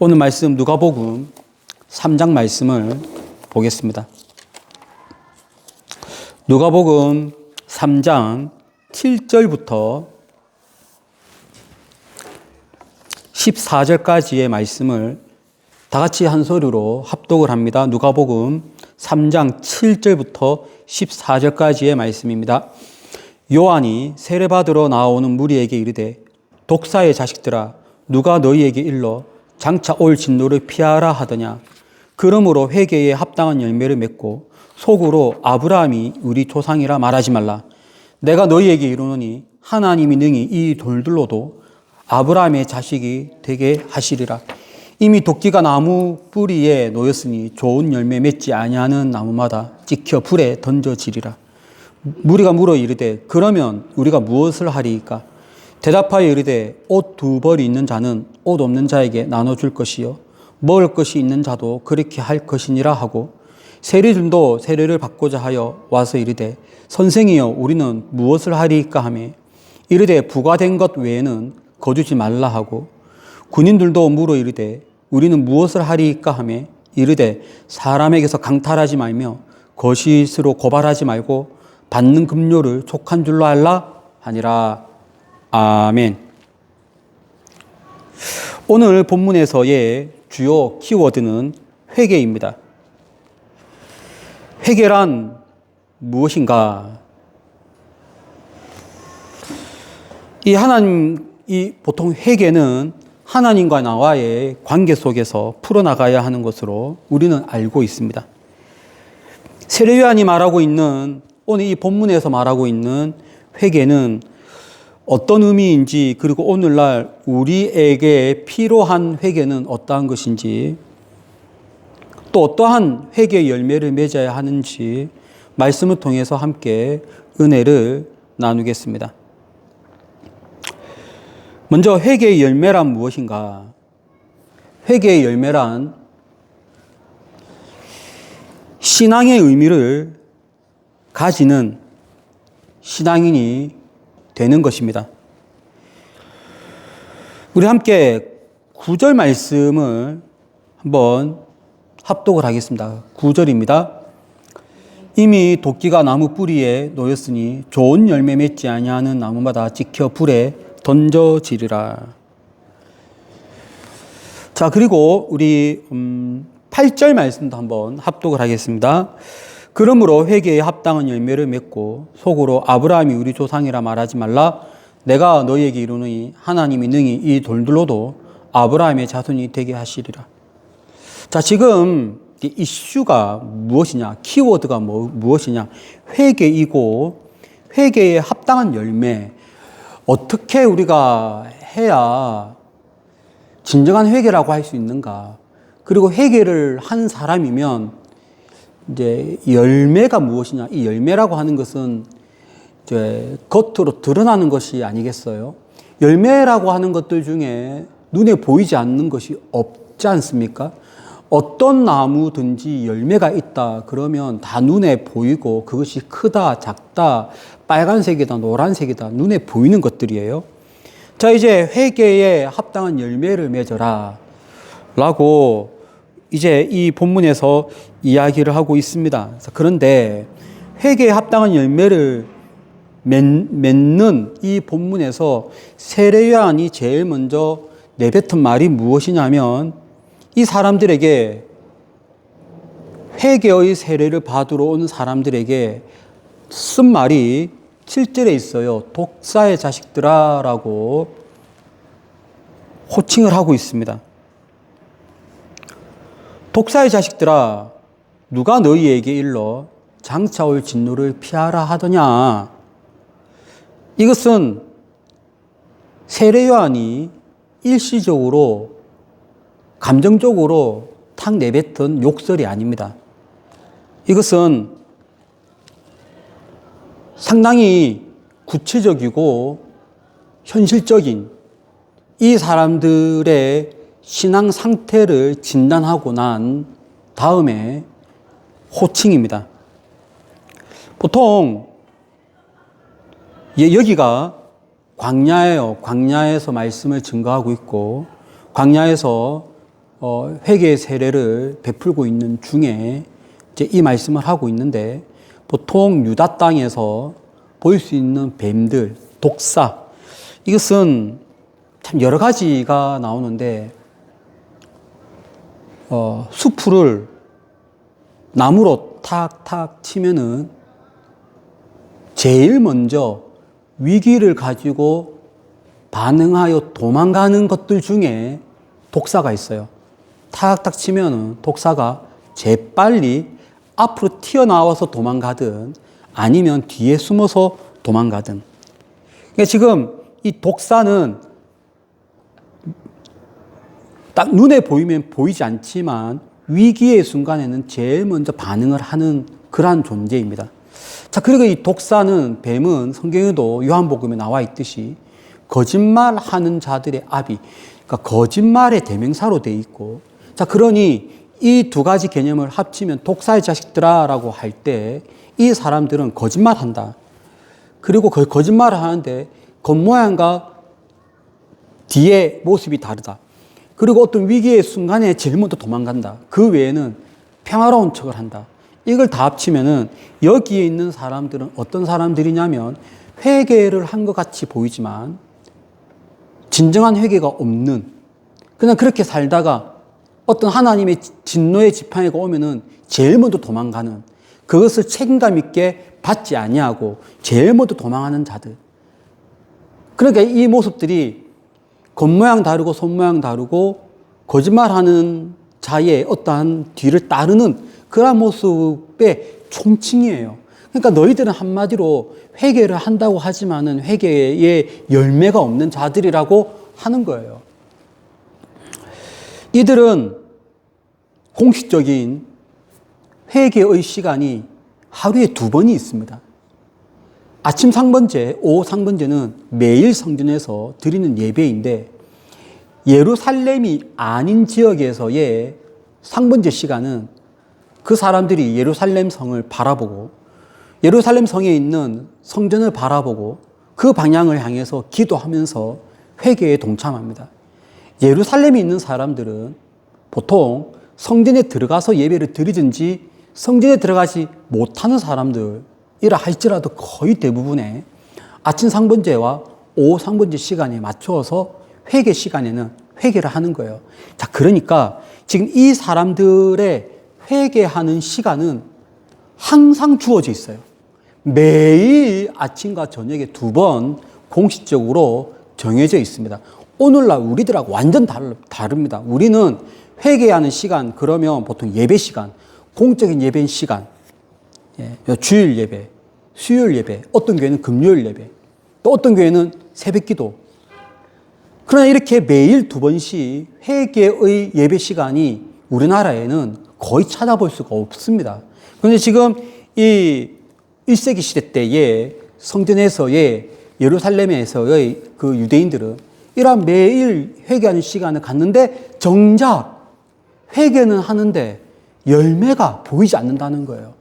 오늘 말씀 누가복음 3장 말씀을 보겠습니다. 누가복음 3장 7절부터 14절까지의 말씀을 다 같이 한 소리로 합독을 합니다. 누가복음 3장 7절부터 14절까지의 말씀입니다. 요한이 세례받으러 나오는 무리에게 이르되 독사의 자식들아 누가 너희에게 일러 장차 올 진노를 피하라 하더냐. 그러므로 회개에 합당한 열매를 맺고 속으로 아브라함이 우리 조상이라 말하지 말라. 내가 너희에게 이르노니 하나님이 능히 이 돌들로도 아브라함의 자식이 되게 하시리라. 이미 도끼가 나무 뿌리에 놓였으니 좋은 열매 맺지 아니하는 나무마다 찍혀 불에 던져지리라. 무리가 물어 이르되 그러면 우리가 무엇을 하리이까? 대답하여 이르되 옷 두 벌이 있는 자는 옷 없는 자에게 나눠줄 것이요 먹을 것이 있는 자도 그렇게 할 것이니라 하고 세리들도 세례를 받고자 하여 와서 이르되 선생이여 우리는 무엇을 하리이까 하매 이르되 부과된 것 외에는 거두지 말라 하고 군인들도 물어 이르되 우리는 무엇을 하리이까 하매 이르되 사람에게서 강탈하지 말며 거짓으로 고발하지 말고 받는 급료를 촉한 줄로 알라 하니라. 아멘. 오늘 본문에서의 주요 키워드는 회개입니다. 회개란 무엇인가? 보통 회개는 하나님과 나와의 관계 속에서 풀어나가야 하는 것으로 우리는 알고 있습니다. 세례 요한이 말하고 있는, 오늘 이 본문에서 말하고 있는 회개는 어떤 의미인지, 그리고 오늘날 우리에게 필요한 회개는 어떠한 것인지, 또 어떠한 회개의 열매를 맺어야 하는지 말씀을 통해서 함께 은혜를 나누겠습니다. 먼저 회개의 열매란 무엇인가? 회개의 열매란 신앙의 의미를 가지는 신앙인이 되는 것입니다. 우리 함께 9절 말씀을 한번 합독을 하겠습니다. 9절입니다. 이미 도끼가 나무 뿌리에 놓였으니 좋은 열매 맺지 아니하는 나무마다 찍혀 불에 던져지리라. 자, 그리고 우리 8절 말씀도 한번 합독을 하겠습니다. 그러므로 회개에 합당한 열매를 맺고 속으로 아브라함이 우리 조상이라 말하지 말라. 내가 너희에게 이르노니 하나님이 능히 이 돌들로도 아브라함의 자손이 되게 하시리라. 자, 지금 이슈가 무엇이냐? 키워드가 무엇이냐? 회개이고, 회개에 합당한 열매. 어떻게 우리가 해야 진정한 회개라고 할 수 있는가? 그리고 회개를 한 사람이면 이제 열매가 무엇이냐? 이 열매라고 하는 것은 이제 겉으로 드러나는 것이 아니겠어요? 열매라고 하는 것들 중에 눈에 보이지 않는 것이 없지 않습니까? 어떤 나무든지 열매가 있다 그러면 다 눈에 보이고 그것이 크다, 작다, 빨간색이다, 노란색이다 눈에 보이는 것들이에요. 자, 이제 회개에 합당한 열매를 맺어라 라고 이제 이 본문에서 이야기를 하고 있습니다. 그런데 회개에 합당한 열매를 맺는 이 본문에서 세례 요한이 제일 먼저 내뱉은 말이 무엇이냐면 이 사람들에게, 회개의 세례를 받으러 온 사람들에게 쓴 말이 7절에 있어요. 독사의 자식들아 라고 호칭을 하고 있습니다. 독사의 자식들아 누가 너희에게 일러 장차 올 진노를 피하라 하더냐. 이것은 세례 요한이 일시적으로 감정적으로 탁 내뱉은 욕설이 아닙니다. 이것은 상당히 구체적이고 현실적인 이 사람들의 신앙 상태를 진단하고 난 다음에 호칭입니다. 보통 여기가 광야예요. 광야에서 말씀을 증거하고 있고 광야에서 회개의 세례를 베풀고 있는 중에 이제 이 말씀을 하고 있는데, 보통 유다 땅에서 볼 수 있는 뱀들, 독사, 이것은 참 여러 가지가 나오는데, 수풀을 나무로 탁탁 치면은 제일 먼저 위기를 가지고 반응하여 도망가는 것들 중에 독사가 있어요. 탁탁 치면은 독사가 재빨리 앞으로 튀어나와서 도망가든 아니면 뒤에 숨어서 도망가든. 그러니까 지금 이 독사는 딱 눈에 보이면 보이지 않지만 위기의 순간에는 제일 먼저 반응을 하는 그러한 존재입니다. 자, 그리고 이 독사는, 뱀은 성경에도 요한복음에 나와 있듯이 거짓말하는 자들의 아비, 그러니까 거짓말의 대명사로 되어 있고, 자, 그러니 이 두 가지 개념을 합치면 독사의 자식들아라고 할 때 이 사람들은 거짓말한다. 그리고 그 거짓말을 하는데 겉모양과 뒤에 모습이 다르다. 그리고 어떤 위기의 순간에 제일 먼저 도망간다. 그 외에는 평화로운 척을 한다. 이걸 다 합치면은 여기에 있는 사람들은 어떤 사람들이냐면 회개를 한 것 같이 보이지만 진정한 회개가 없는, 그냥 그렇게 살다가 어떤 하나님의 진노의 지팡이가 오면은 제일 먼저 도망가는, 그것을 책임감 있게 받지 아니하고 제일 먼저 도망하는 자들. 그러니까 이 모습들이 겉모양 다르고 손모양 다르고 거짓말하는 자의 어떠한 뒤를 따르는 그런 모습의 총칭이에요. 그러니까 너희들은 한마디로 회개를 한다고 하지만은 회개의 열매가 없는 자들이라고 하는 거예요. 이들은 공식적인 회개의 시간이 하루에 2번이 있습니다. 아침 상번제, 오후 상번제는 매일 성전에서 드리는 예배인데, 예루살렘이 아닌 지역에서의 상번제 시간은 그 사람들이 예루살렘 성을 바라보고 예루살렘 성에 있는 성전을 바라보고 그 방향을 향해서 기도하면서 회개에 동참합니다. 예루살렘에 있는 사람들은 보통 성전에 들어가서 예배를 드리든지 성전에 들어가지 못하는 사람들이라 할지라도 거의 대부분의 아침 상번제와 오후 상번제 시간에 맞추어서 회개 시간에는 회개를 하는 거예요. 자, 그러니까 지금 이 사람들의 회개하는 시간은 항상 주어져 있어요. 매일 아침과 저녁에 2번 공식적으로 정해져 있습니다. 오늘날 우리들하고 완전 다릅니다. 우리는 회개하는 시간, 그러면 보통 예배 시간, 공적인 예배 시간, 주일 예배, 수요일 예배, 어떤 교회는 금요일 예배, 또 어떤 교회는 새벽 기도. 그러나 이렇게 매일 2번씩 회개의 예배 시간이 우리나라에는 거의 찾아볼 수가 없습니다. 그런데 지금 이 1세기 시대 때의 성전에서의 예루살렘에서의 그 유대인들은 이러한 매일 회개하는 시간을 갖는데 정작 회개는 하는데 열매가 보이지 않는다는 거예요.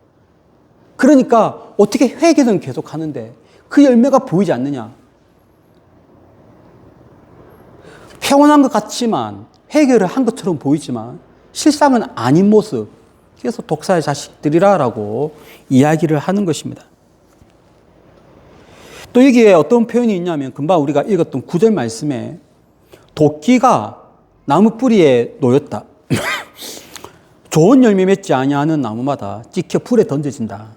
그러니까 어떻게 회개는 계속 하는데 그 열매가 보이지 않느냐. 평온한 것 같지만 회개를 한 것처럼 보이지만 실상은 아닌 모습. 그래서 독사의 자식들이라고 이야기를 하는 것입니다. 또 여기에 어떤 표현이 있냐면 금방 우리가 읽었던 9절 말씀에 도끼가 나무 뿌리에 놓였다. 좋은 열매 맺지 아니하는 나무마다 찍혀 불에 던져진다.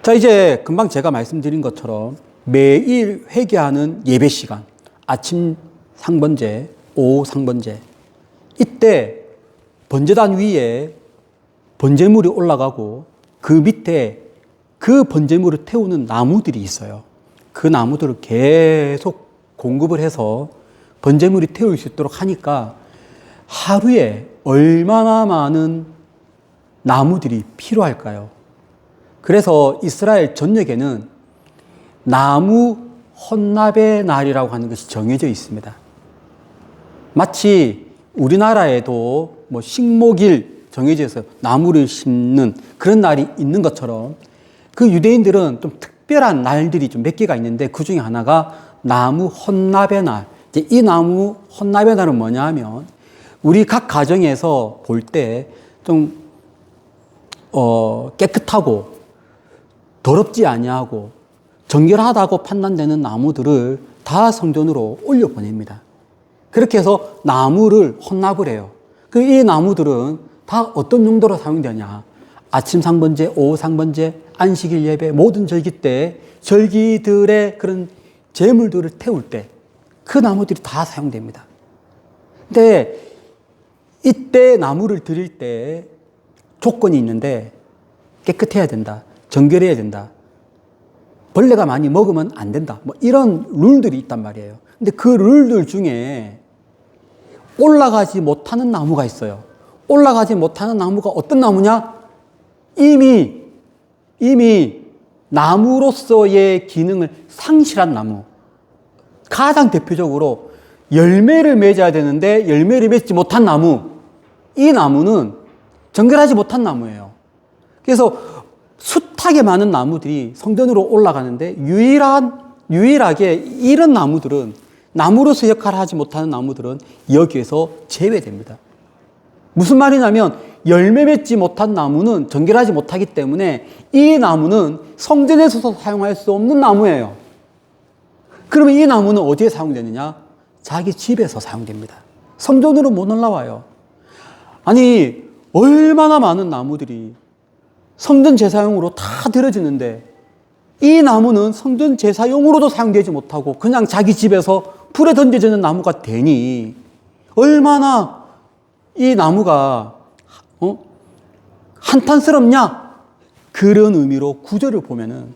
자, 이제 금방 제가 말씀드린 것처럼 매일 회개하는 예배 시간, 아침 상번제, 오후 상번제, 이때 번제단 위에 번제물이 올라가고 그 밑에 그 번제물을 태우는 나무들이 있어요. 그 나무들을 계속 공급을 해서 번제물이 태울 수 있도록 하니까 하루에 얼마나 많은 나무들이 필요할까요? 그래서 이스라엘 전역에는 나무 헌납의 날이라고 하는 것이 정해져 있습니다. 마치 우리나라에도 뭐 식목일 정해져 있어서 나무를 심는 그런 날이 있는 것처럼 그 유대인들은 좀 특별한 날들이 좀 몇 개가 있는데 그 중에 하나가 나무 헌납의 날, 이제 이 나무 혼납의 날은 뭐냐 하면 우리 각 가정에서 볼 때 좀 깨끗하고 더럽지 아니하고 정결하다고 판단되는 나무들을 다 성전으로 올려보냅니다. 그렇게 해서 나무를 혼납을 해요. 이 나무들은 다 어떤 용도로 사용되냐. 아침 상번제, 오후 상번제, 안식일 예배, 모든 절기 때 절기들의 그런 제물들을 태울 때 그 나무들이 다 사용됩니다. 근데 이때 나무를 드릴 때 조건이 있는데 깨끗해야 된다. 정결해야 된다. 벌레가 많이 먹으면 안 된다. 뭐 이런 룰들이 있단 말이에요. 근데 그 룰들 중에 올라가지 못하는 나무가 있어요. 올라가지 못하는 나무가 어떤 나무냐? 이미 나무로서의 기능을 상실한 나무. 가장 대표적으로 열매를 맺어야 되는데 열매를 맺지 못한 나무. 이 나무는 정결하지 못한 나무예요. 그래서 숱하게 많은 나무들이 성전으로 올라가는데 유일하게 이런 나무들은 나무로서 역할을 하지 못하는 나무들은 여기에서 제외됩니다. 무슨 말이냐면 열매 맺지 못한 나무는 정결하지 못하기 때문에 이 나무는 성전에서도 사용할 수 없는 나무예요. 그러면 이 나무는 어디에 사용되느냐? 자기 집에서 사용됩니다. 성전으로 못 올라와요. 아니 얼마나 많은 나무들이 성전 제사용으로 다 들어지는데 이 나무는 성전 제사용으로도 사용되지 못하고 그냥 자기 집에서 불에 던져지는 나무가 되니 얼마나 이 나무가 한탄스럽냐? 그런 의미로 구절을 보면은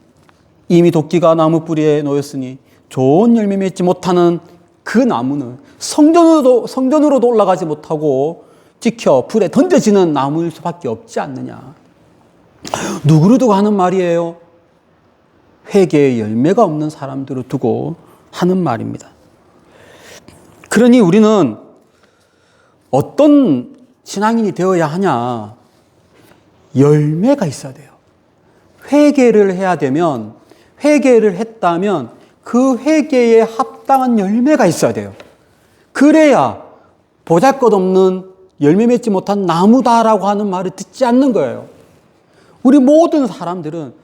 이미 도끼가 나무 뿌리에 놓였으니 좋은 열매 맺지 못하는 그 나무는 성전으로도 올라가지 못하고 찍혀 불에 던져지는 나무일 수밖에 없지 않느냐. 누구를 두고 하는 말이에요? 회개의 열매가 없는 사람들을 두고 하는 말입니다. 그러니 우리는 어떤 신앙인이 되어야 하냐? 열매가 있어야 돼요. 회개를 해야 되면, 회개를 했다면 그 회개에 합당한 열매가 있어야 돼요. 그래야 보잘것없는 열매 맺지 못한 나무다라고 하는 말을 듣지 않는 거예요. 우리 모든 사람들은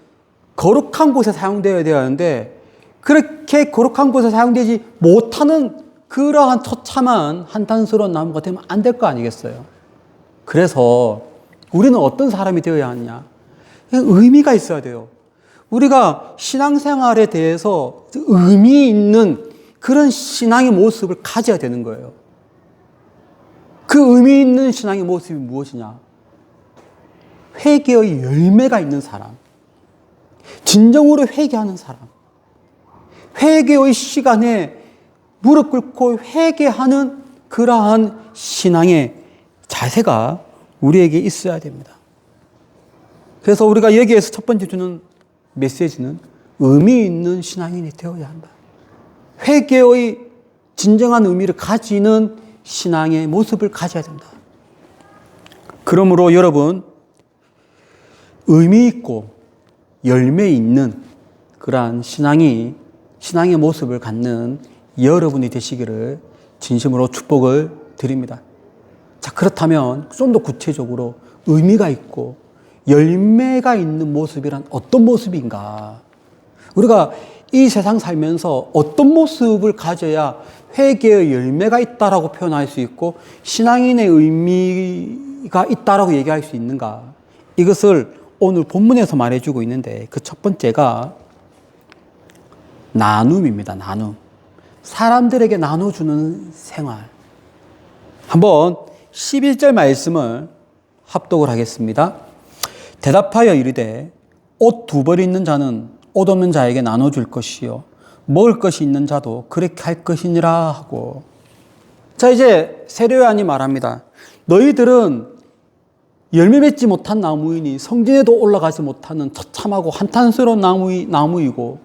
거룩한 곳에 사용되어야 되는데 그렇게 거룩한 곳에 사용되지 못하는 그러한 처참한 한탄스러운 나무가 되면 안 될 거 아니겠어요? 그래서 우리는 어떤 사람이 되어야 하느냐? 의미가 있어야 돼요. 우리가 신앙생활에 대해서 의미 있는 그런 신앙의 모습을 가져야 되는 거예요. 그 의미 있는 신앙의 모습이 무엇이냐? 회개의 열매가 있는 사람, 진정으로 회개하는 사람, 회개의 시간에 무릎 꿇고 회개하는 그러한 신앙의 자세가 우리에게 있어야 됩니다. 그래서 우리가 여기에서 첫 번째 주는 메시지는 의미 있는 신앙인이 되어야 한다. 회개의 진정한 의미를 가지는 신앙의 모습을 가져야 된다. 그러므로 여러분, 의미 있고 열매 있는 그러한 신앙의 모습을 갖는 여러분이 되시기를 진심으로 축복을 드립니다. 자, 그렇다면 좀 더 구체적으로 의미가 있고 열매가 있는 모습이란 어떤 모습인가? 우리가 이 세상 살면서 어떤 모습을 가져야 회개의 열매가 있다라고 표현할 수 있고 신앙인의 의미가 있다라고 얘기할 수 있는가? 이것을 오늘 본문에서 말해주고 있는데 그 첫 번째가 나눔입니다. 나눔. 사람들에게 나눠주는 생활. 한번 11절 말씀을 합독을 하겠습니다. 대답하여 이르되 옷 2벌 있는 자는 옷 없는 자에게 나눠줄 것이요 먹을 것이 있는 자도 그렇게 할 것이니라 하고. 자, 이제 세례요한이 말합니다. 너희들은 열매 맺지 못한 나무이니 성전에도 올라가지 못하는 처참하고 한탄스러운 나무이고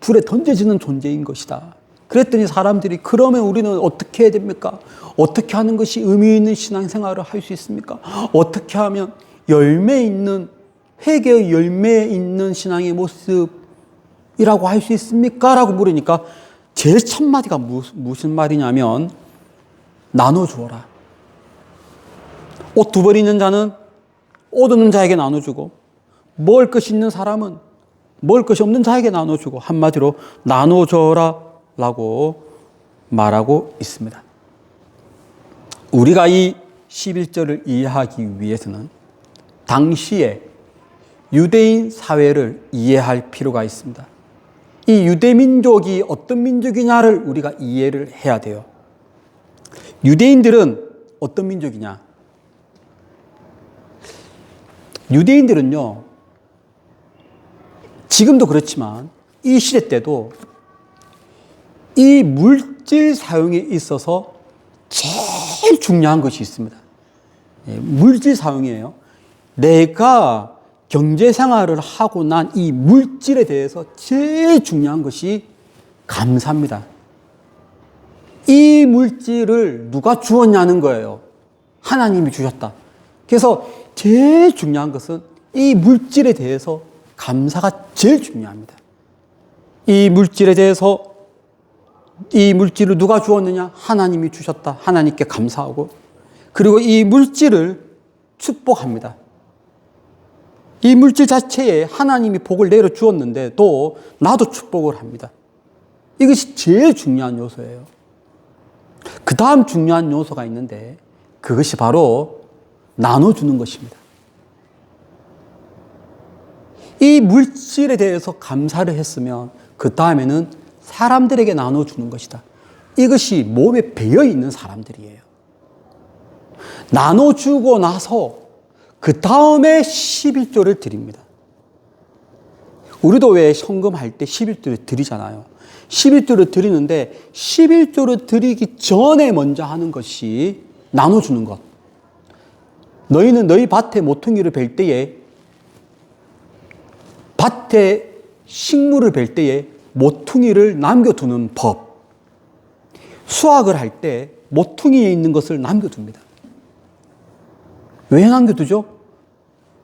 불에 던져지는 존재인 것이다. 그랬더니 사람들이 그러면 우리는 어떻게 해야 됩니까? 어떻게 하는 것이 의미 있는 신앙생활을 할 수 있습니까? 어떻게 하면 열매 있는 회개의 열매 있는 신앙의 모습이라고 할 수 있습니까? 라고 물으니까 제일 첫 마디가 무슨 말이냐면 나눠주어라. 옷 두 벌 있는 자는 옷 없는 자에게 나눠주고 먹을 것이 있는 사람은 먹을 것이 없는 자에게 나눠주고 한마디로 나눠줘라 라고 말하고 있습니다. 우리가 이 11절을 이해하기 위해서는 당시에 유대인 사회를 이해할 필요가 있습니다. 이 유대민족이 어떤 민족이냐를 우리가 이해를 해야 돼요. 유대인들은 어떤 민족이냐? 유대인들은요, 지금도 그렇지만 이 시대 때도 이 물질 사용에 있어서 제일 중요한 것이 있습니다. 물질 사용이에요. 내가 경제 생활을 하고 난 이 물질에 대해서 제일 중요한 것이 감사입니다. 이 물질을 누가 주었냐는 거예요. 하나님이 주셨다. 그래서 제일 중요한 것은 이 물질에 대해서 감사가 제일 중요합니다. 이 물질에 대해서 이 물질을 누가 주었느냐? 하나님이 주셨다. 하나님께 감사하고 그리고 이 물질을 축복합니다. 이 물질 자체에 하나님이 복을 내려 주었는데 또 나도 축복을 합니다. 이것이 제일 중요한 요소예요. 그 다음 중요한 요소가 있는데 그것이 바로 나눠주는 것입니다. 이 물질에 대해서 감사를 했으면 그 다음에는 사람들에게 나눠주는 것이다. 이것이 몸에 배어 있는 사람들이에요. 나눠주고 나서 그 다음에 11조를 드립니다. 우리도 왜 헌금할 때 11조를 드리잖아요. 11조를 드리는데 11조를 드리기 전에 먼저 하는 것이 나눠주는 것. 너희는 너희 밭에 모퉁이를 벨 때에 밭에 식물을 벨 때에 모퉁이를 남겨두는 법. 수확을 할 때 모퉁이에 있는 것을 남겨둡니다. 왜 남겨두죠?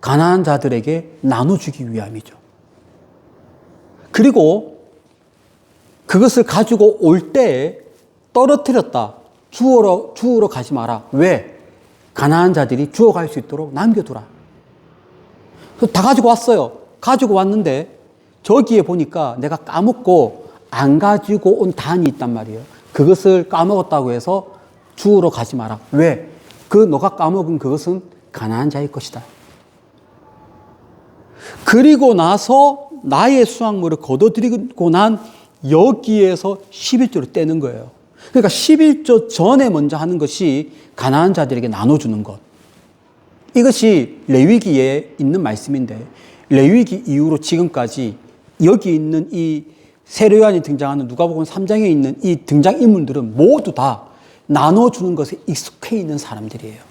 가난한 자들에게 나눠주기 위함이죠. 그리고 그것을 가지고 올 때 떨어뜨렸다. 주우러 가지 마라. 왜? 가난한 자들이 주워갈 수 있도록 남겨두라. 그래서 다 가지고 왔어요. 가지고 왔는데 저기에 보니까 내가 까먹고 안 가지고 온 단이 있단 말이에요. 그것을 까먹었다고 해서 주우러 가지 마라. 왜? 너가 까먹은 그것은 가난한 자의 것이다. 그리고 나서 나의 수확물을 거둬들이고 난 여기에서 11조를 떼는 거예요. 그러니까 11조 전에 먼저 하는 것이 가난한 자들에게 나눠주는 것. 이것이 레위기에 있는 말씀인데 레위기 이후로 지금까지 여기 있는 이 세례요한이 등장하는 누가복음 3장에 있는 이 등장인물들은 모두 다 나눠주는 것에 익숙해 있는 사람들이에요.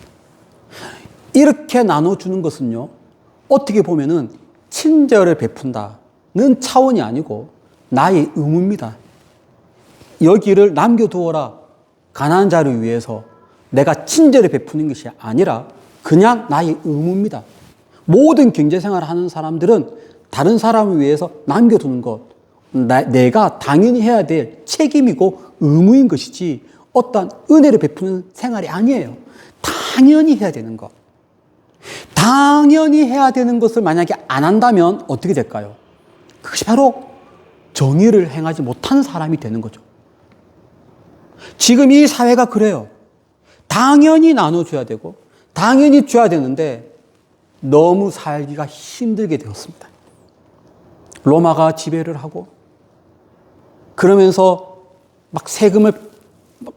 이렇게 나눠주는 것은요, 어떻게 보면은 친절을 베푼다는 차원이 아니고 나의 의무입니다. 여기를 남겨두어라. 가난한 자를 위해서 내가 친절을 베푸는 것이 아니라 그냥 나의 의무입니다. 모든 경제생활을 하는 사람들은 다른 사람을 위해서 남겨두는 것, 내가 당연히 해야 될 책임이고 의무인 것이지 어떤 은혜를 베푸는 생활이 아니에요. 당연히 해야 되는 것. 당연히 해야 되는 것을 만약에 안 한다면 어떻게 될까요? 그것이 바로 정의를 행하지 못하는 사람이 되는 거죠. 지금 이 사회가 그래요. 당연히 나눠줘야 되고 당연히 줘야 되는데 너무 살기가 힘들게 되었습니다. 로마가 지배를 하고 그러면서 막 세금을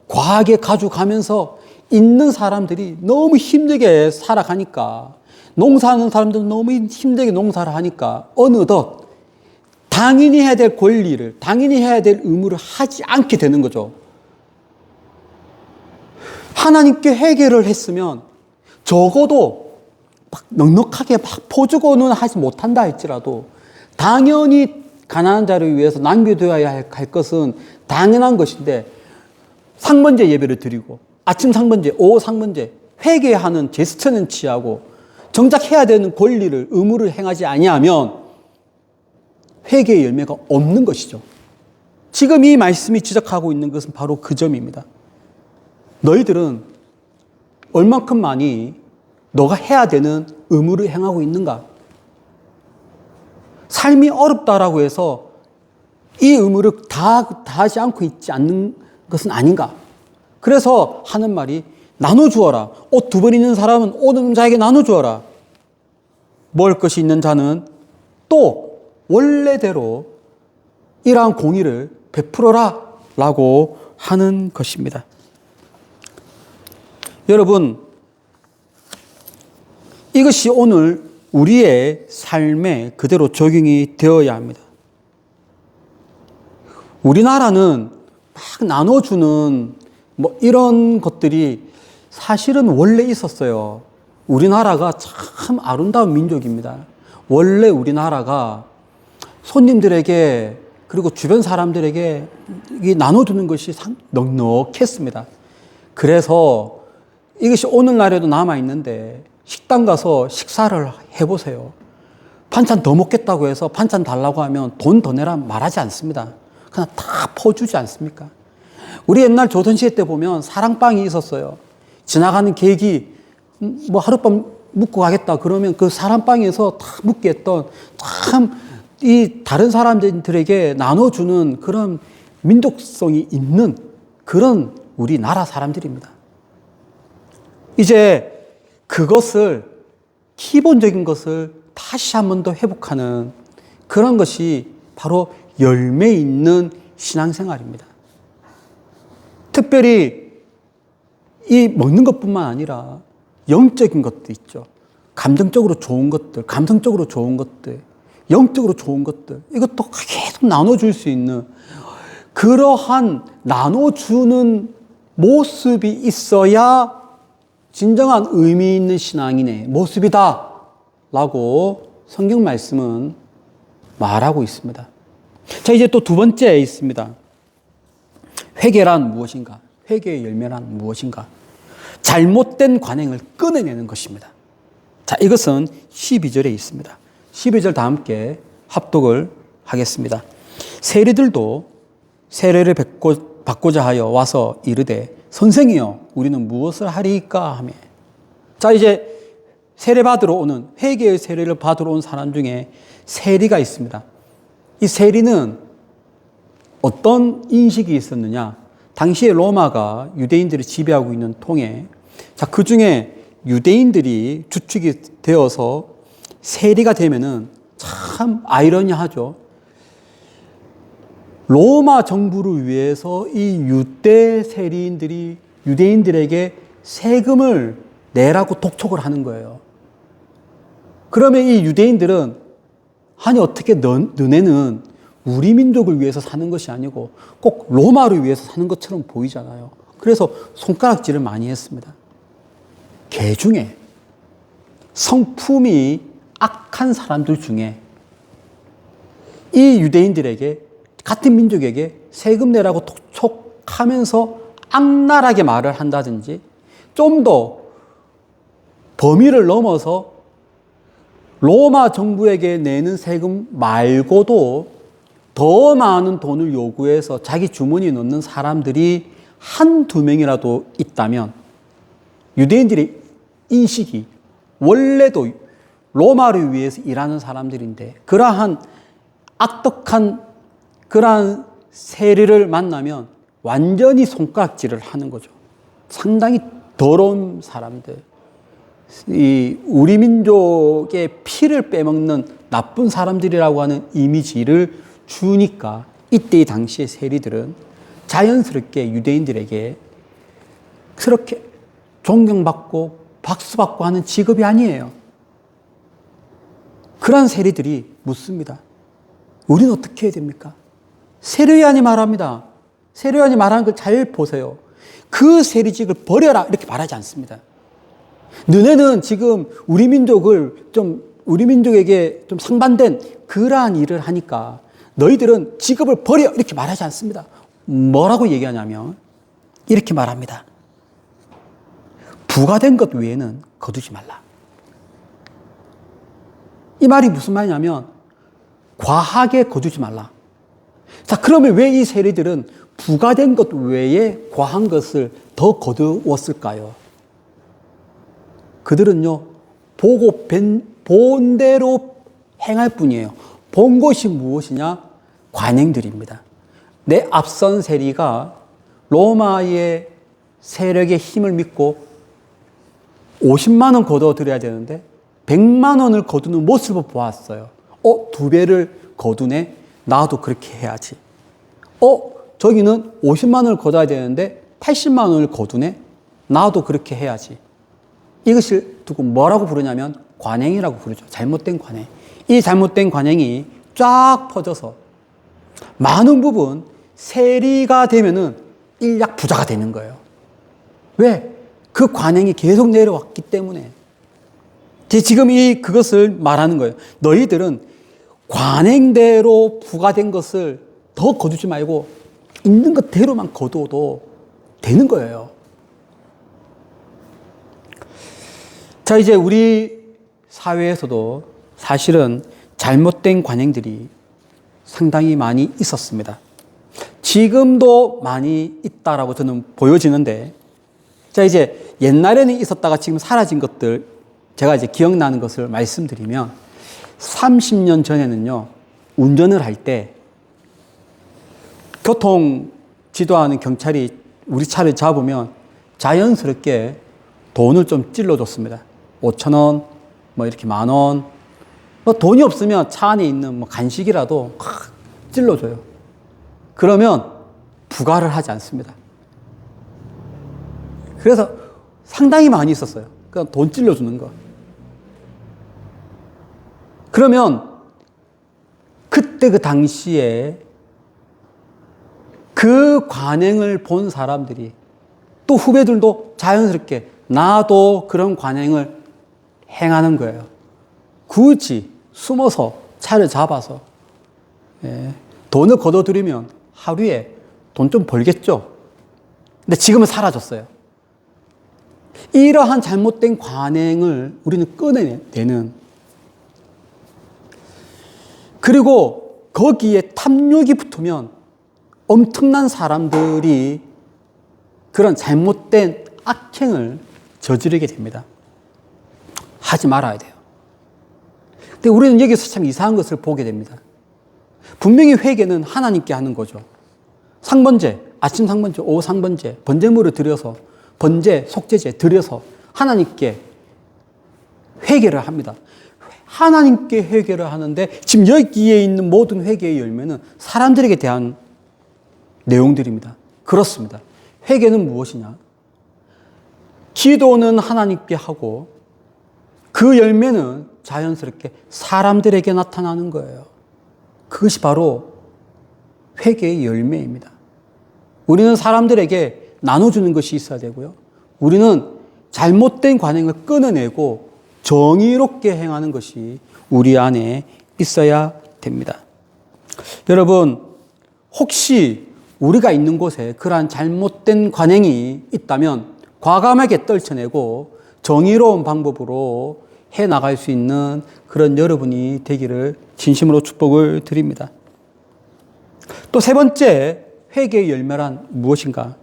과하게 가져가면서 있는 사람들이 너무 힘들게 살아가니까 농사하는 사람들은 너무 힘들게 농사를 하니까 어느덧 당연히 해야 될 권리를 당연히 해야 될 의무를 하지 않게 되는 거죠. 하나님께 회개를 했으면 적어도 막 넉넉하게 막 포주고는 하지 못한다 할지라도 당연히 가난한 자를 위해서 남겨둬야 할 것은 당연한 것인데 상번제 예배를 드리고 아침 상번제, 오후 상번제 회개하는 제스처는 취하고 정작 해야 되는 권리를 의무를 행하지 아니하면 회개의 열매가 없는 것이죠. 지금 이 말씀이 지적하고 있는 것은 바로 그 점입니다. 너희들은 얼만큼 많이 너가 해야 되는 의무를 행하고 있는가? 삶이 어렵다라고 해서 이 의무를 다 하지 않고 있지 않는 것은 아닌가? 그래서 하는 말이 나눠주어라. 옷 2벌 있는 사람은 옷 없는 자에게 나눠주어라. 먹을 것이 있는 자는 또 원래대로 이러한 공의를 베풀어라 라고 하는 것입니다. 여러분, 이것이 오늘 우리의 삶에 그대로 적용이 되어야 합니다. 우리나라는 막 나눠주는 이런 것들이 사실은 원래 있었어요. 우리나라가 참 아름다운 민족입니다. 원래 우리나라가 손님들에게 그리고 주변 사람들에게 나눠주는 것이 넉넉했습니다. 그래서 이것이 오늘날에도 남아있는데 식당 가서 식사를 해보세요. 반찬 더 먹겠다고 해서 반찬 달라고 하면 돈 더 내라 말하지 않습니다. 그냥 다 퍼주지 않습니까? 우리 옛날 조선시대 때 보면 사랑방이 있었어요. 지나가는 객이 하룻밤 묵고 가겠다 그러면 그 사랑방에서 다 묵게 했던 참 이 다른 사람들에게 나눠주는 그런 민족성이 있는 그런 우리나라 사람들입니다. 이제 그것을 기본적인 것을 다시 한 번 더 회복하는 그런 것이 바로 열매 있는 신앙생활입니다. 특별히 이 먹는 것뿐만 아니라 영적인 것도 있죠. 감정적으로 좋은 것들, 감성적으로 좋은 것들, 영적으로 좋은 것들, 이것도 계속 나눠줄 수 있는 그러한 나눠주는 모습이 있어야 진정한 의미 있는 신앙인의 모습이다 라고 성경 말씀은 말하고 있습니다. 자, 이제 또 2번째 있습니다. 회개란 무엇인가? 회개의 열매란 무엇인가? 잘못된 관행을 끊어내는 것입니다. 자, 이것은 12절에 있습니다. 12절 다 함께 합독을 하겠습니다. 세리들도 세례를 받고자 하여 와서 이르되 선생이여 우리는 무엇을 하리이까 하며. 자, 이제 세례 받으러 오는 회개의 세례를 받으러 온 사람 중에 세리가 있습니다. 이 세리는 어떤 인식이 있었느냐? 당시에 로마가 유대인들을 지배하고 있는 통에 그 중에 유대인들이 주축이 되어서 세리가 되면은 참 아이러니하죠. 로마 정부를 위해서 이 유대 세리인들이 유대인들에게 세금을 내라고 독촉을 하는 거예요. 그러면 이 유대인들은 아니 어떻게 너네는 우리 민족을 위해서 사는 것이 아니고 꼭 로마를 위해서 사는 것처럼 보이잖아요. 그래서 손가락질을 많이 했습니다. 개 중에 성품이 악한 사람들 중에 이 유대인들에게 같은 민족에게 세금 내라고 독촉하면서 악랄하게 말을 한다든지 좀 더 범위를 넘어서 로마 정부에게 내는 세금 말고도 더 많은 돈을 요구해서 자기 주머니에 넣는 사람들이 한두 명이라도 있다면 유대인들의 인식이 원래도 로마를 위해서 일하는 사람들인데 그러한 악독한 그러한 세리를 만나면 완전히 손가락질을 하는 거죠. 상당히 더러운 사람들, 우리 민족의 피를 빼먹는 나쁜 사람들이라고 하는 이미지를 주니까 이때 당시의 세리들은 자연스럽게 유대인들에게 그렇게 존경받고 박수받고 하는 직업이 아니에요. 그러한 세리들이 묻습니다. 우리는 어떻게 해야 됩니까? 세례요한이 말합니다. 세례요한이 말하는 걸 잘 보세요. 그 세리직을 버려라 이렇게 말하지 않습니다. 너네는 지금 우리 민족에게 좀 상반된 그러한 일을 하니까 너희들은 직업을 버려 이렇게 말하지 않습니다. 뭐라고 얘기하냐면 이렇게 말합니다. 부과된 것 외에는 거두지 말라. 이 말이 무슨 말이냐면 과하게 거두지 말라. 자, 그러면 왜 이 세리들은 부과된 것 외에 과한 것을 더 거두었을까요? 그들은요, 보고 본 대로 행할 뿐이에요. 본 것이 무엇이냐? 관행들입니다. 내 앞선 세리가 로마의 세력의 힘을 믿고 50만 원 거둬들여야 되는데 100만 원을 거두는 모습을 보았어요. 2배를 거두네? 나도 그렇게 해야지. 저기는 50만 원을 거둬야 되는데 80만 원을 거두네? 나도 그렇게 해야지. 이것을 두고 뭐라고 부르냐면 관행이라고 부르죠. 잘못된 관행. 이 잘못된 관행이 쫙 퍼져서 많은 부분 세리가 되면은 일약 부자가 되는 거예요. 왜? 그 관행이 계속 내려왔기 때문에. 지금 그것을 말하는 거예요. 너희들은 관행대로 부과된 것을 더 거두지 말고 있는 것대로만 거두어도 되는 거예요. 자, 이제 우리 사회에서도 사실은 잘못된 관행들이 상당히 많이 있었습니다. 지금도 많이 있다라고 저는 보여지는데, 자, 이제 옛날에는 있었다가 지금 사라진 것들, 제가 이제 기억나는 것을 말씀드리면, 30년 전에는요, 운전을 할 때, 교통 지도하는 경찰이 우리 차를 잡으면 자연스럽게 돈을 좀 찔러줬습니다. 5,000원, 뭐 이렇게 10,000원. 뭐 돈이 없으면 차 안에 있는 뭐 간식이라도 확 찔러줘요. 그러면 부과를 하지 않습니다. 그래서 상당히 많이 있었어요. 그냥 돈 찔러주는 거. 그러면 그때 그 당시에 그 관행을 본 사람들이 또 후배들도 자연스럽게 나도 그런 관행을 행하는 거예요. 굳이 숨어서 차를 잡아서 돈을 걷어들이면 하루에 돈 좀 벌겠죠. 근데 지금은 사라졌어요. 이러한 잘못된 관행을 우리는 끊어내는, 그리고 거기에 탐욕이 붙으면 엄청난 사람들이 그런 잘못된 악행을 저지르게 됩니다. 하지 말아야 돼요. 근데 우리는 여기서 참 이상한 것을 보게 됩니다. 분명히 회개는 하나님께 하는 거죠. 상번제, 아침 상번제, 오후 상번제, 번제물을 드려서, 번제, 속죄제 드려서 하나님께 회개를 합니다. 하나님께 회개를 하는데 지금 여기에 있는 모든 회개의 열매는 사람들에게 대한 내용들입니다. 그렇습니다. 회개는 무엇이냐? 기도는 하나님께 하고 그 열매는 자연스럽게 사람들에게 나타나는 거예요. 그것이 바로 회개의 열매입니다. 우리는 사람들에게 나눠주는 것이 있어야 되고요. 우리는 잘못된 관행을 끊어내고 정의롭게 행하는 것이 우리 안에 있어야 됩니다. 여러분, 혹시 우리가 있는 곳에 그러한 잘못된 관행이 있다면 과감하게 떨쳐내고 정의로운 방법으로 해나갈 수 있는 그런 여러분이 되기를 진심으로 축복을 드립니다. 또 세 번째 회개의 열매란 무엇인가?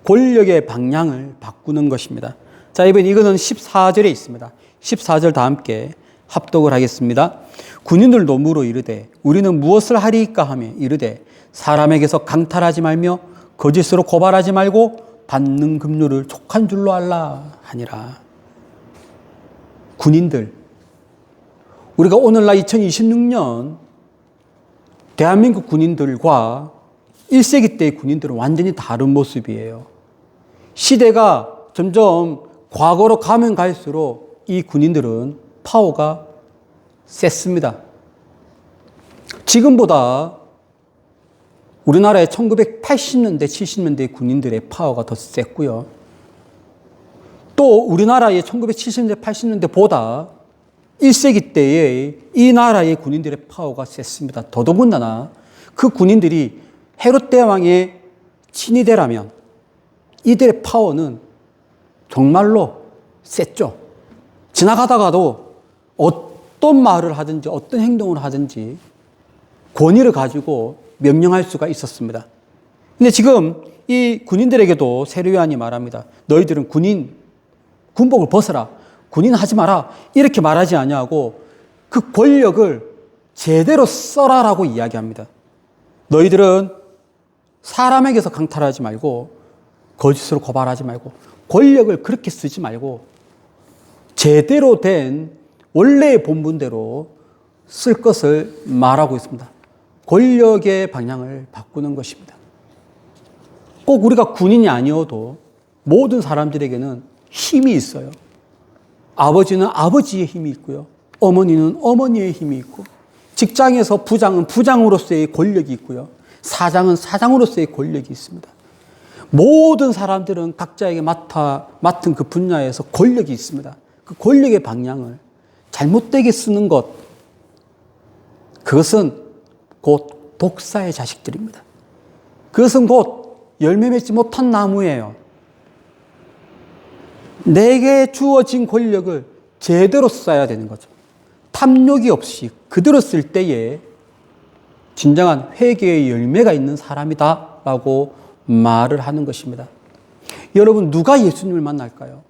권력의 방향을 바꾸는 것입니다. 자, 이거는 14절에 있습니다. 14절 다 함께 합독을 하겠습니다. 군인들도 물어 이르되 우리는 무엇을 하리이까 하며 이르되 사람에게서 강탈하지 말며 거짓으로 고발하지 말고 받는 급료를 족한 줄로 알라 하니라. 군인들, 우리가 오늘날 2026년 대한민국 군인들과 1세기 때의 군인들은 완전히 다른 모습이에요. 시대가 점점 과거로 가면 갈수록 이 군인들은 파워가 셌습니다. 지금보다 우리나라의 1980년대, 70년대 군인들의 파워가 더 셌고요. 또 우리나라의 1970년대, 80년대보다 1세기 때의 이 나라의 군인들의 파워가 셌습니다. 더더군다나 그 군인들이 헤롯 대왕의 친위대라면 이들의 파워는 정말로 셌죠. 지나가다가도 어떤 말을 하든지 어떤 행동을 하든지 권위를 가지고 명령할 수가 있었습니다. 근데 지금 이 군인들에게도 세례요한이 말합니다. 너희들은 군복을 벗어라. 군인 하지 마라. 이렇게 말하지 아니하고 그 권력을 제대로 써라라고 이야기합니다. 너희들은 사람에게서 강탈하지 말고 거짓으로 고발하지 말고 권력을 그렇게 쓰지 말고 제대로 된 원래의 본분대로 쓸 것을 말하고 있습니다. 권력의 방향을 바꾸는 것입니다. 꼭 우리가 군인이 아니어도 모든 사람들에게는 힘이 있어요. 아버지는 아버지의 힘이 있고요. 어머니는 어머니의 힘이 있고, 직장에서 부장은 부장으로서의 권력이 있고요. 사장은 사장으로서의 권력이 있습니다. 모든 사람들은 각자에게 맡은 그 분야에서 권력이 있습니다. 그 권력의 방향을 잘못되게 쓰는 것, 그것은 곧 독사의 자식들입니다. 그것은 곧 열매 맺지 못한 나무예요. 내게 주어진 권력을 제대로 써야 되는 거죠. 탐욕이 없이 그대로 쓸 때에 진정한 회개의 열매가 있는 사람이다 라고 말을 하는 것입니다. 여러분, 누가 예수님을 만날까요?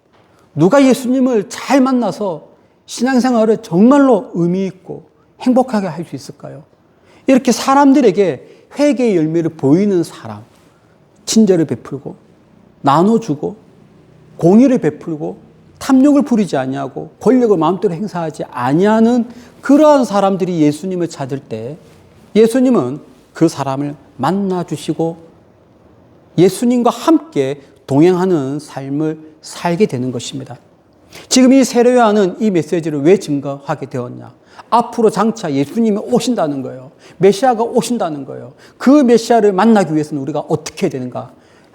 누가 예수님을 잘 만나서 신앙생활을 정말로 의미 있고 행복하게 할 수 있을까요? 이렇게 사람들에게 회개의 열매를 보이는 사람, 친절을 베풀고 나눠주고 공의를 베풀고 탐욕을 부리지 아니하고 권력을 마음대로 행사하지 아니하는 그러한 사람들이 예수님을 찾을 때 예수님은 그 사람을 만나주시고 예수님과 함께 동행하는 삶을 살게 되는 것입니다. 지금 이 세례요한은 이 메시지를 왜 증거하게 되었냐? 앞으로 장차 예수님이 오신다는 거예요. 메시아가 오신다는 거예요. 그 메시아를 만나기 위해서는 우리가 어떻게 해야 되는가?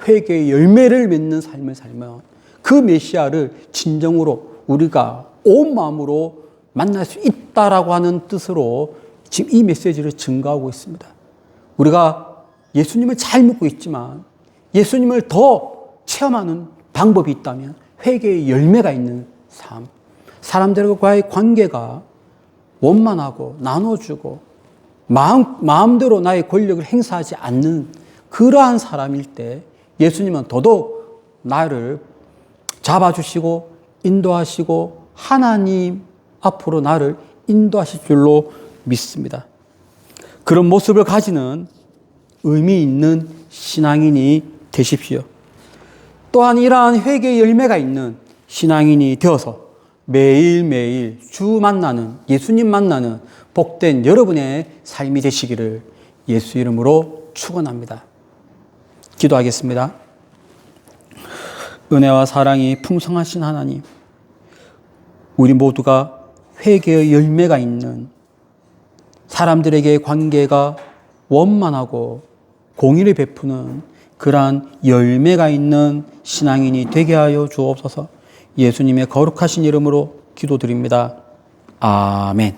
회개의 열매를 맺는 삶을 살면 그 메시아를 진정으로 우리가 온 마음으로 만날 수 있다라고 하는 뜻으로 지금 이 메시지를 증거하고 있습니다. 우리가 예수님을 잘 믿고 있지만 예수님을 더 체험하는 방법이 있다면 회개의 열매가 있는 삶, 사람들과의 관계가 원만하고 나눠주고 마음대로 나의 권력을 행사하지 않는 그러한 사람일 때 예수님은 더더욱 나를 잡아주시고 인도하시고 하나님 앞으로 나를 인도하실 줄로 믿습니다. 그런 모습을 가지는 의미 있는 신앙인이 되십시오. 또한 이러한 회개의 열매가 있는 신앙인이 되어서 매일매일 주 만나는, 예수님 만나는 복된 여러분의 삶이 되시기를 예수 이름으로 축원합니다. 기도하겠습니다. 은혜와 사랑이 풍성하신 하나님, 우리 모두가 회개의 열매가 있는 사람들에게 관계가 원만하고 공의를 베푸는 그러한 열매가 있는 신앙인이 되게 하여 주옵소서. 예수님의 거룩하신 이름으로 기도드립니다. 아멘.